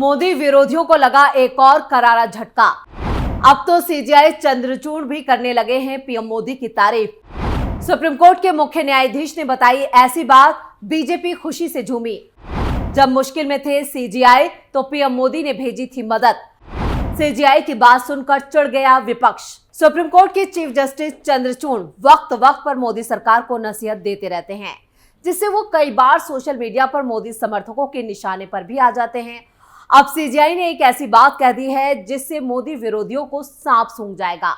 मोदी विरोधियों को लगा एक और करारा झटका। अब तो सीजीआई चंद्रचूड़ भी करने लगे हैं पीएम मोदी की तारीफ। सुप्रीम कोर्ट के मुख्य न्यायाधीश ने बताई ऐसी बात, बीजेपी खुशी से झूमी। जब मुश्किल में थे सीजीआई तो पीएम मोदी ने भेजी थी मदद। सीजीआई की बात सुनकर चिढ़ गया विपक्ष। सुप्रीम कोर्ट के चीफ जस्टिस चंद्रचूड़ वक्त वक्त पर मोदी सरकार को नसीहत देते रहते हैं, जिससे वो कई बार सोशल मीडिया पर मोदी समर्थकों के निशाने पर भी आ जाते हैं। अब सीजीआई ने एक ऐसी बात कह दी है जिससे मोदी विरोधियों को सांप सूंघ जाएगा।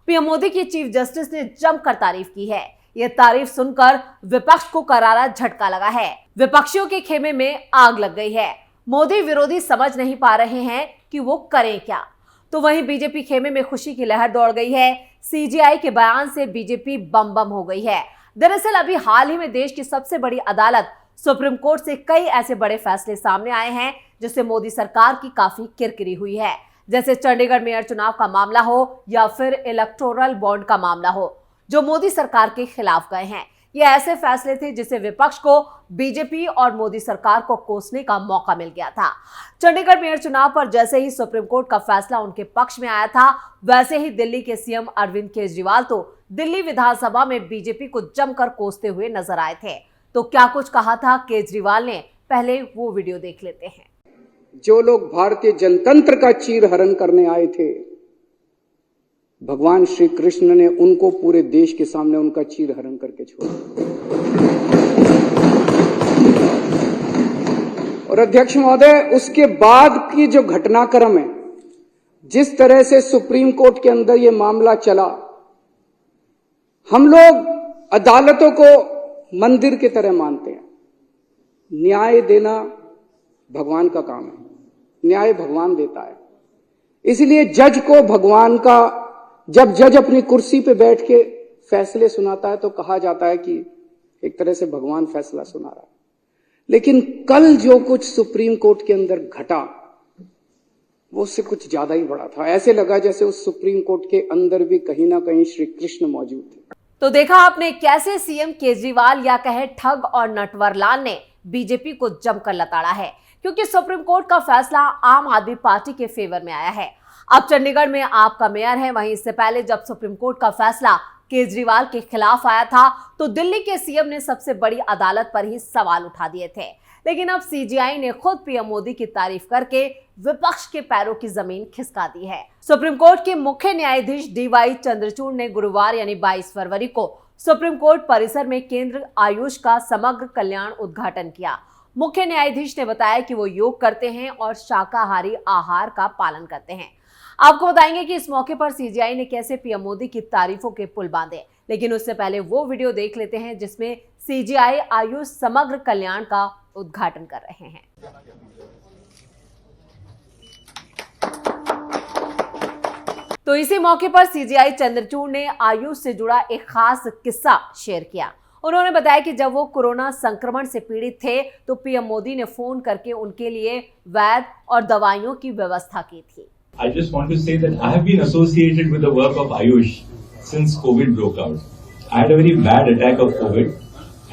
पीएम मोदी की चीफ जस्टिस ने जमकर तारीफ की है। यह तारीफ सुनकर विपक्ष को करारा झटका लगा है। विपक्षियों के खेमे में आग लग गई है। मोदी विरोधी समझ नहीं पा रहे हैं कि वो करें क्या, तो वहीं बीजेपी खेमे में खुशी की लहर दौड़ गई है। सीजीआई के बयान से बीजेपी बम बम हो गई है। दरअसल अभी हाल ही में देश की सबसे बड़ी अदालत सुप्रीम कोर्ट से कई ऐसे बड़े फैसले सामने आए हैं जिससे मोदी सरकार की काफी किरकिरी हुई है, जैसे चंडीगढ़ मेयर चुनाव का मामला हो या फिर इलेक्टोरल बॉन्ड का मामला हो, जो मोदी सरकार के खिलाफ गए हैं। ये ऐसे फैसले थे जिससे विपक्ष को बीजेपी और मोदी सरकार को कोसने का मौका मिल गया था। चंडीगढ़ मेयर चुनाव पर जैसे ही सुप्रीम कोर्ट का फैसला उनके पक्ष में आया था, वैसे ही दिल्ली के सीएम अरविंद केजरीवाल तो दिल्ली विधानसभा में बीजेपी को जमकर कोसते हुए नजर आए थे। तो क्या कुछ कहा था केजरीवाल ने, पहले वो वीडियो देख लेते हैं। जो लोग भारतीय जनतंत्र का चीरहरण करने आए थे, भगवान श्री कृष्ण ने उनको पूरे देश के सामने उनका चीरहरण करके छोड़ा। और अध्यक्ष महोदय, उसके बाद की जो घटनाक्रम है, जिस तरह से सुप्रीम कोर्ट के अंदर यह मामला चला, हम लोग अदालतों को मंदिर की तरह मानते हैं। न्याय देना भगवान का काम है, न्याय भगवान देता है। इसलिए जज को भगवान का, जब जज अपनी कुर्सी पे बैठ के फैसले सुनाता है तो कहा जाता है कि एक तरह से भगवान फैसला सुना रहा है। लेकिन कल जो कुछ सुप्रीम कोर्ट के अंदर घटा, वो उससे कुछ ज्यादा ही बड़ा था। ऐसे लगा जैसे उस सुप्रीम कोर्ट के अंदर भी कहीं ना कहीं श्री कृष्ण मौजूद थे। तो देखा आपने कैसे सीएम केजरीवाल या कहे ठग और नटवरलाल ने बीजेपी को जमकर लताड़ा है, क्योंकि सुप्रीम कोर्ट का फैसला आम आदमी पार्टी के फेवर में आया है। अब चंडीगढ़ में आपका मेयर है, वहीं इससे पहले जब सुप्रीम कोर्ट का फैसला केजरीवाल के खिलाफ आया था तो दिल्ली के सीएम ने सबसे बड़ी अदालत पर ही सवाल उठा दिए थे। लेकिन अब सीजीआई ने खुद पीएम मोदी की तारीफ करके विपक्ष के पैरों की जमीन खिसका दी है। सुप्रीम कोर्ट के मुख्य न्यायाधीश डीवाई चंद्रचूड़ ने गुरुवार यानी 22 फरवरी को सुप्रीम कोर्ट परिसर में केंद्र आयुष का समग्र कल्याण उद्घाटन किया। मुख्य न्यायाधीश ने बताया कि वो योग करते हैं और शाकाहारी आहार का पालन करते हैं। आपको बताएंगे कि इस मौके पर सीजीआई ने कैसे पीएम मोदी की तारीफों के पुल बांधे, लेकिन उससे पहले वो वीडियो देख लेते हैं जिसमें सीजीआई आयुष समग्र कल्याण का उद्घाटन कर रहे हैं। तो इसी मौके पर सीजीआई चंद्रचूड़ ने आयुष से जुड़ा एक खास किस्सा शेयर किया। उन्होंने बताया कि जब वो कोरोना संक्रमण से पीड़ित थे तो पीएम मोदी ने फोन करके उनके लिए वैद्य और दवाइयों की व्यवस्था की थी। I just want to say that I have been associated with the work of Ayush since COVID broke out. I had a very bad attack of COVID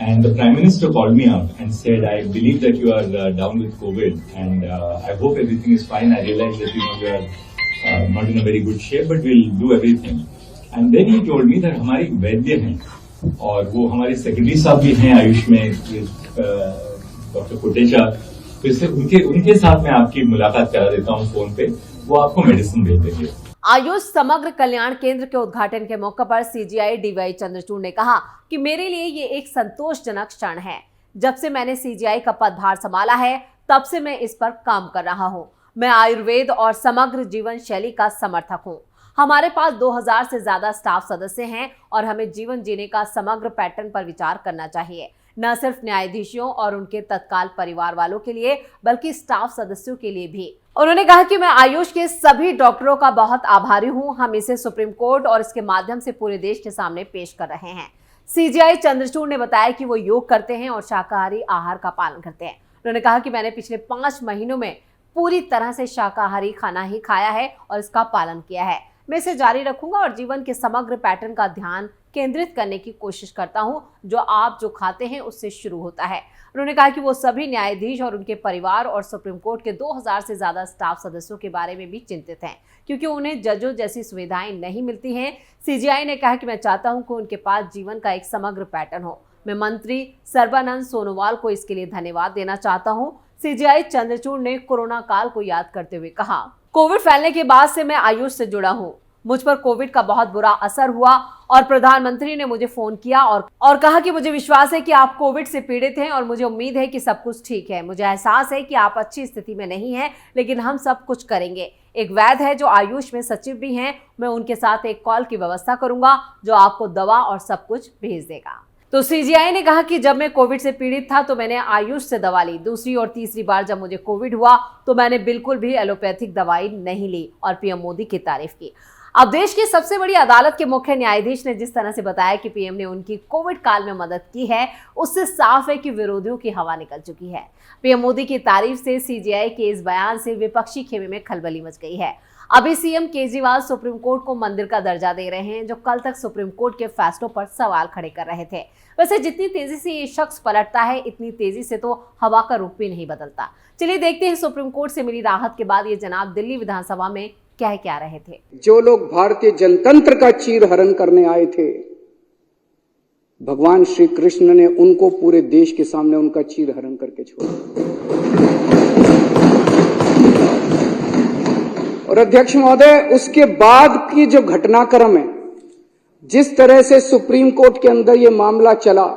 and the Prime Minister called me up and said, I believe that you are down with COVID and I hope everything is fine. I realize that you are not in a very good shape, but we'll do everything. And then he told me that हमारे एक वैद्य हैं और वो हमारे secretary साहब भी हैं आयुष में, डॉक्टर कोटेचा। तो इससे उनके साथ मैं आपकी मुलाकात करा देता हूँ फोन पे, वो आपको मेडिसिन भेज देंगे। आयुष समग्र कल्याण केंद्र के उद्घाटन के मौके पर सीजीआई डीवाई चंद्रचूड़ ने कहा कि मेरे लिए ये एक संतोषजनक क्षण है। जब से मैंने सीजीआई का पदभार संभाला है तब से मैं इस पर काम कर रहा हूँ। मैं आयुर्वेद और समग्र जीवन शैली का समर्थक हूँ। हमारे पास 2000 से ज्यादा स्टाफ सदस्य हैं और हमें जीवन जीने का समग्र पैटर्न पर विचार करना चाहिए, न सिर्फ न्यायाधीशों और उनके तत्काल परिवार वालों के लिए बल्कि स्टाफ सदस्यों के लिए भी। उन्होंने कहा कि मैं आयुष के सभी डॉक्टरों का बहुत आभारी हूं। हम इसे सुप्रीम कोर्ट और इसके माध्यम से पूरे देश के सामने पेश कर रहे हैं। सीजीआई चंद्रचूड़ ने बताया कि वो योग करते हैं और शाकाहारी आहार का पालन करते हैं। उन्होंने कहा कि मैंने पिछले 5 महीनों में पूरी तरह से शाकाहारी खाना ही खाया है और इसका पालन किया है। मैं इसे जारी रखूंगा और जीवन के समग्र पैटर्न का ध्यान केंद्रित करने की कोशिश करता हूं, जो आप जो खाते हैं उससे शुरू होता है। उन्होंने कहा कि वो सभी न्यायाधीश और उनके परिवार और सुप्रीम कोर्ट के 2000 से ज्यादा स्टाफ सदस्यों के बारे में भी चिंतित हैं, क्योंकि उन्हें जजों जैसी सुविधाएं नहीं मिलती हैं। सीजेआई ने कहा कि मैं चाहता हूं कि उनके पास जीवन का एक समग्र पैटर्न हो। मैं मंत्री सर्बानंद सोनोवाल को इसके लिए धन्यवाद देना चाहता हूं। सीजेआई चंद्रचूड़ ने कोरोना काल को याद करते हुए कहा, कोविड फैलने के बाद से मैं आयुष से जुड़ा हूं। मुझ पर कोविड का बहुत बुरा असर हुआ और प्रधानमंत्री ने मुझे फोन किया और कहा कि मुझे विश्वास है कि आप कोविड से पीड़ित हैं और मुझे उम्मीद है कि सब कुछ ठीक है। मुझे एहसास है कि आप अच्छी स्थिति में नहीं हैं, लेकिन हम सब कुछ करेंगे। एक वैद्य है जो आयुष में सचिव भी हैं, मैं उनके साथ एक कॉल की व्यवस्था करूंगा जो आपको दवा और सब कुछ भेज देगा। तो सीजीआई ने कहा कि जब मैं कोविड से पीड़ित था तो मैंने आयुष से दवा ली। दूसरी और तीसरी बार जब मुझे कोविड हुआ तो मैंने बिल्कुल भी एलोपैथिक दवाई नहीं ली और पीएम मोदी की तारीफ की। अब देश की सबसे बड़ी अदालत के मुख्य न्यायाधीश ने जिस तरह से बताया कि पीएम ने उनकी कोविड काल में मदद की है, उससे साफ है कि विरोधियों की हवा निकल चुकी है। पीएम मोदी की तारीफ से सीजीआई के इस बयान से विपक्षी खेमे में खलबली मच गई है। अभी सीएम केजरीवाल सुप्रीम कोर्ट को मंदिर का दर्जा दे रहे हैं, जो कल तक सुप्रीम कोर्ट के फैसलों पर सवाल खड़े कर रहे थे। वैसे जितनी तेजी से ये शख्स पलटता है, इतनी तेजी से तो हवा का रुख भी नहीं बदलता। चलिए देखते हैं सुप्रीम कोर्ट से मिली राहत के बाद ये जनाब दिल्ली विधानसभा में क्या रहे थे। जो लोग भारतीय जनतंत्र का चीरहरण करने आए थे, भगवान श्री कृष्ण ने उनको पूरे देश के सामने उनका चीरहरण करके छोड़ा। और अध्यक्ष महोदय, उसके बाद की जो घटनाक्रम है, जिस तरह से सुप्रीम कोर्ट के अंदर ये मामला चला,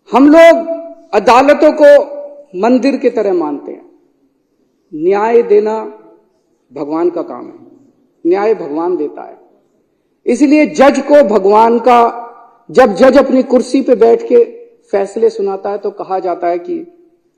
हम लोग अदालतों को मंदिर की तरह मानते हैं। न्याय देना भगवान का काम है, न्याय भगवान देता है। इसलिए जज को भगवान का, जब जज अपनी कुर्सी पे बैठ के फैसले सुनाता है तो कहा जाता है कि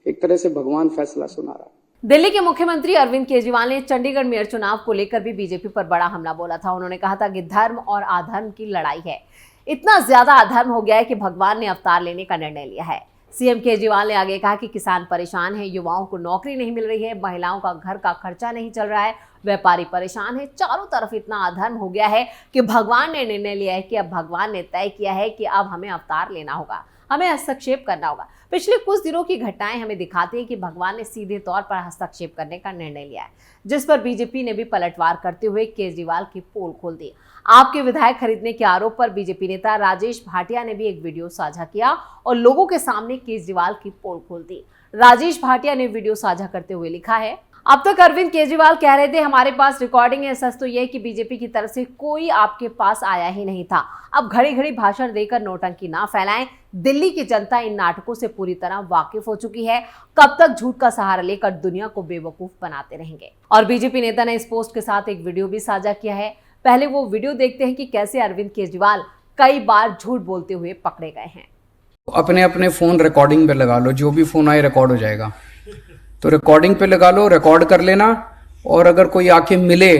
एक तरह से भगवान फैसला सुना रहा है। दिल्ली के मुख्यमंत्री अरविंद केजरीवाल ने चंडीगढ़ मेयर चुनाव को लेकर भी बीजेपी पर बड़ा हमला बोला था। उन्होंने कहा था कि धर्म और अधर्म की लड़ाई है। इतना ज्यादा अधर्म हो गया है कि भगवान ने अवतार लेने का निर्णय लिया है। सीएम केजरीवाल ने आगे कहा कि किसान परेशान है, युवाओं को नौकरी नहीं मिल रही है, महिलाओं का घर का खर्चा नहीं चल रहा है, व्यापारी परेशान है। चारों तरफ इतना अधर्म हो गया है कि भगवान ने निर्णय लिया है कि अब भगवान ने तय किया है कि अब हमें अवतार लेना होगा, हमें हस्तक्षेप करना होगा। पिछले कुछ दिनों की घटनाएं हमें दिखाती हैं कि भगवान ने सीधे तौर पर हस्तक्षेप करने का निर्णय लिया है, जिस पर बीजेपी ने भी पलटवार करते हुए केजरीवाल की पोल खोल दी। आपके विधायक खरीदने के आरोप पर बीजेपी नेता राजेश भाटिया ने भी एक वीडियो साझा किया और लोगों के सामने केजरीवाल की पोल खोल दी। राजेश भाटिया ने वीडियो साझा करते हुए लिखा है, अब तक अरविंद केजरीवाल कह रहे थे हमारे पास रिकॉर्डिंग है। सच तो यह कि बीजेपी की तरफ से कोई आपके पास आया ही नहीं था। अब घड़ी घड़ी भाषण देकर नौटंकी ना फैलाएं। दिल्ली की जनता इन नाटकों से पूरी तरह वाकिफ हो चुकी है। कब तक झूठ का सहारा लेकर दुनिया को बेवकूफ बनाते रहेंगे। और बीजेपी नेता ने इस पोस्ट के साथ एक वीडियो भी साझा किया है। पहले वो वीडियो देखते हैं कि कैसे अरविंद केजरीवाल कई बार झूठ बोलते हुए पकड़े गए हैं। अपने अपने फोन रिकॉर्डिंग पे लगा लो, जो भी फोन आए रिकॉर्ड हो जाएगा, तो रिकॉर्डिंग पे लगा लो, रिकॉर्ड कर लेना। और अगर कोई आके मिले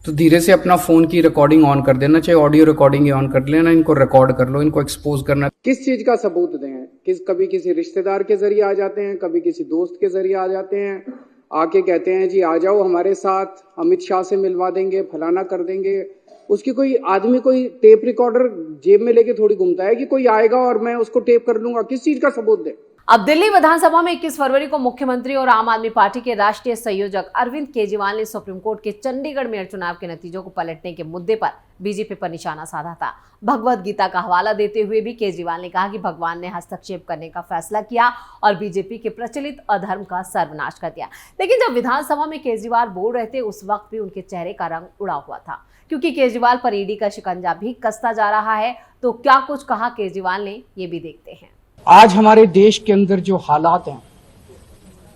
तो धीरे से अपना फोन की रिकॉर्डिंग ऑन कर देना, चाहे ऑडियो रिकॉर्डिंग ही ऑन कर लेना। इनको रिकॉर्ड कर लो, इनको एक्सपोज करना। किस चीज का सबूत दें? कभी किसी रिश्तेदार के जरिए आ जाते हैं, कभी किसी दोस्त के जरिए आ जाते हैं, आके कहते हैं जी आ जाओ हमारे साथ, अमित शाह से मिलवा देंगे, फलाना कर देंगे। उसकी कोई आदमी कोई टेप रिकॉर्डर जेब में लेके थोड़ी घूमता है कि कोई आएगा और मैं उसको टेप कर लूंगा। किस चीज का सबूत दे? अब दिल्ली विधानसभा में 21 फरवरी को मुख्यमंत्री और आम आदमी पार्टी के राष्ट्रीय संयोजक अरविंद केजरीवाल ने सुप्रीम कोर्ट के चंडीगढ़ मेयर चुनाव के नतीजों को पलटने के मुद्दे पर बीजेपी पर निशाना साधा था। भगवत गीता का हवाला देते हुए भी केजरीवाल ने कहा कि भगवान ने हस्तक्षेप करने का फैसला किया और बीजेपी के प्रचलित अधर्म का सर्वनाश कर दिया। लेकिन जब विधानसभा में केजरीवाल बोल रहे थे, उस वक्त भी उनके चेहरे का रंग उड़ा हुआ था, क्योंकि केजरीवाल पर ईडी का शिकंजा भी कसता जा रहा है। तो क्या कुछ कहा केजरीवाल ने, ये भी देखते हैं। आज हमारे देश के अंदर जो हालात हैं,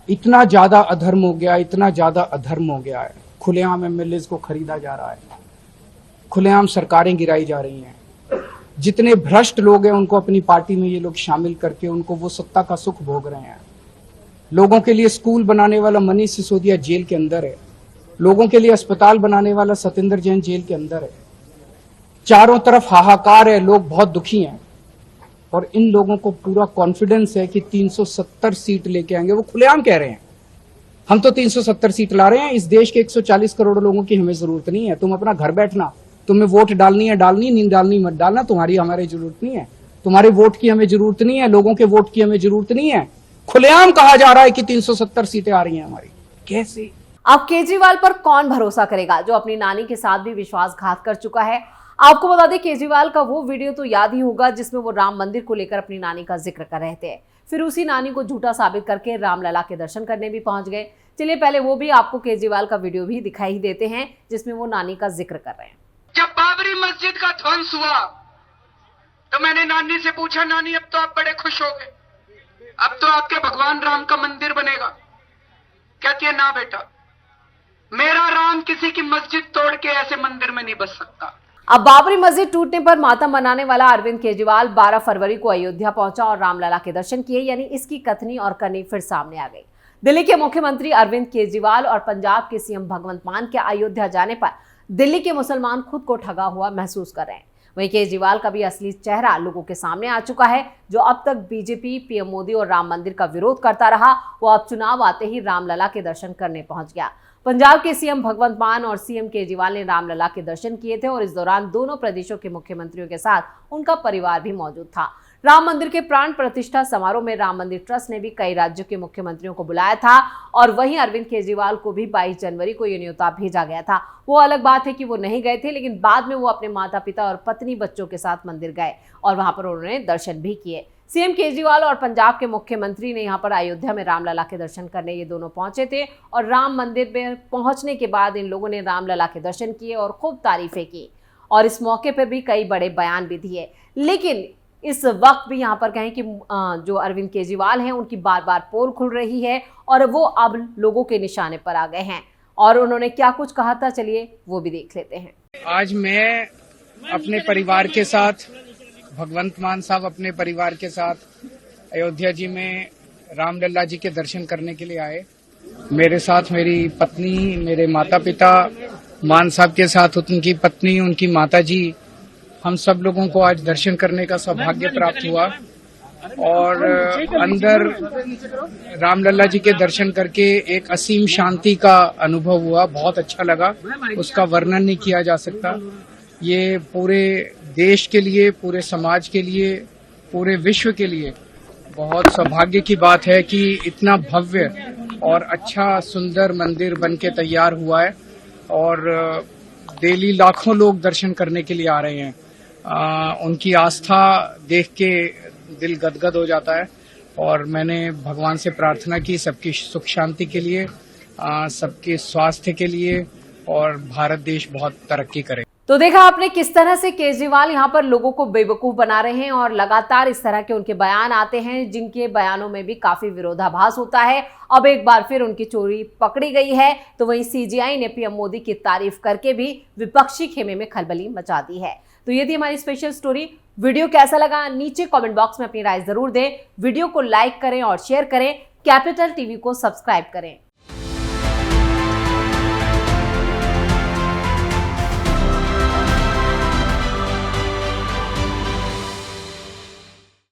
इतना ज्यादा अधर्म हो गया, इतना ज्यादा अधर्म हो गया है। खुलेआम एमएलए को खरीदा जा रहा है, खुलेआम सरकारें गिराई जा रही हैं। जितने भ्रष्ट लोग हैं उनको अपनी पार्टी में ये लोग शामिल करके उनको वो सत्ता का सुख भोग रहे हैं। लोगों के लिए स्कूल बनाने वाला मनीष सिसोदिया जेल के अंदर है, लोगों के लिए अस्पताल बनाने वाला सत्येंद्र जैन जेल के अंदर है। चारों तरफ हाहाकार है, लोग बहुत दुखी हैं और इन लोगों को पूरा कॉन्फिडेंस है कि 370 सीट लेके आएंगे। वो खुलेआम कह रहे हैं हम तो 370 सीट ला रहे हैं। इस देश के 140 करोड़ लोगों की हमें जरूरत नहीं है। तुम अपना घर बैठना, तुम्हें वोट डालनी है डालनी, नहीं डालनी मत डालना, तुम्हारी हमारी जरूरत नहीं है। तुम्हारे वोट की हमें जरूरत नहीं है, लोगों के वोट की हमें जरूरत नहीं है। खुलेआम कहा जा रहा है कि 370 सीटें आ रही हैं हमारी। कैसे? अब केजरीवाल पर कौन भरोसा करेगा जो अपनी नानी के साथ भी विश्वासघात कर चुका है। आपको बता दें, केजरीवाल का वो वीडियो तो याद ही होगा जिसमें वो राम मंदिर को लेकर अपनी नानी का जिक्र कर रहे थे। फिर उसी नानी को झूठा साबित करके रामलला के दर्शन करने भी पहुंच गए। चलिए पहले वो भी आपको केजरीवाल का वीडियो भी दिखाई ही देते हैं जिसमें वो नानी का जिक्र कर रहे हैं। जब बाबरी मस्जिद का ध्वंस हुआ तो मैंने नानी से पूछा, नानी अब तो आप बड़े खुश हो गए, अब तो आपके भगवान राम का मंदिर बनेगा। कहती है, ना बेटा, मेरा राम किसी की मस्जिद तोड़ के ऐसे मंदिर में नहीं बस सकता। अब बाबरी मस्जिद टूटने पर मातम मनाने वाला अरविंद केजरीवाल 12 फरवरी को अयोध्या पहुंचा और रामलला के दर्शन किए, यानी इसकी कथनी और करनी फिर सामने आ गई। दिल्ली के मुख्यमंत्री अरविंद केजरीवाल और पंजाब के सीएम भगवंत मान के अयोध्या जाने पर दिल्ली के मुसलमान खुद को ठगा हुआ महसूस कर रहे हैं। वहीं केजरीवाल का भी असली चेहरा लोगों के सामने आ चुका है। जो अब तक बीजेपी, पीएम मोदी और राम मंदिर का विरोध करता रहा, वो अब चुनाव आते ही रामलला के दर्शन करने पहुंच गया। पंजाब के सीएम भगवंत मान और सीएम केजरीवाल ने रामलला के दर्शन किए थे और इस दौरान दोनों प्रदेशों के मुख्यमंत्रियों के साथ उनका परिवार भी मौजूद था। राम मंदिर के प्राण प्रतिष्ठा समारोह में राम मंदिर ट्रस्ट ने भी कई राज्यों के मुख्यमंत्रियों को बुलाया था और वहीं अरविंद केजरीवाल को भी 22 जनवरी को ये न्योता भेजा गया था। वो अलग बात है कि वो नहीं गए थे, लेकिन बाद में वो अपने माता पिता और पत्नी बच्चों के साथ मंदिर गए और वहां पर उन्होंने दर्शन भी किए। सीएम केजरीवाल और पंजाब के मुख्यमंत्री ने यहाँ पर अयोध्या में रामलला के दर्शन करने ये दोनों पहुंचे थे और राम मंदिर में पहुंचने के बाद इन लोगों ने रामलला के दर्शन किए और खूब तारीफें की और इस मौके पर भी कई बड़े बयान भी दिए। लेकिन इस वक्त भी यहाँ पर कहें कि जो अरविंद केजरीवाल हैं उनकी बार बार पोल खुल रही है और वो अब लोगों के निशाने पर आ गए हैं और उन्होंने क्या कुछ कहा था, चलिए वो भी देख लेते हैं। आज मैं अपने परिवार के साथ, भगवंत मान साहब अपने परिवार के साथ अयोध्या जी में रामलला जी के दर्शन करने के लिए आए। मेरे साथ मेरी पत्नी, मेरे माता पिता, मान साहब के साथ उनकी पत्नी, उनकी माता जी, हम सब लोगों को आज दर्शन करने का सौभाग्य प्राप्त हुआ और अंदर रामलला जी के दर्शन करके एक असीम शांति का अनुभव हुआ। बहुत अच्छा लगा, उसका वर्णन नहीं किया जा सकता। ये पूरे देश के लिए, पूरे समाज के लिए, पूरे विश्व के लिए बहुत सौभाग्य की बात है कि इतना भव्य और अच्छा सुंदर मंदिर बन के तैयार हुआ है और डेली लाखों लोग दर्शन करने के लिए आ रहे हैं। उनकी आस्था देख के दिल गदगद हो जाता है और मैंने भगवान से प्रार्थना की सबकी सुख शांति के लिए, सबके स्वास्थ्य के लिए और भारत देश बहुत तरक्की करे। तो देखा आपने किस तरह से केजरीवाल यहाँ पर लोगों को बेवकूफ बना रहे हैं और लगातार इस तरह के उनके बयान आते हैं जिनके बयानों में भी काफी विरोधाभास होता है। अब एक बार फिर उनकी चोरी पकड़ी गई है तो वहीं सीजीआई ने पीएम मोदी की तारीफ करके भी विपक्षी खेमे में खलबली मचा दी है। तो ये थी हमारी स्पेशल स्टोरी। वीडियो कैसा लगा नीचे कमेंट बॉक्स में अपनी राय जरूर दें। वीडियो को लाइक करें और शेयर करें। कैपिटल टीवी को सब्सक्राइब करें।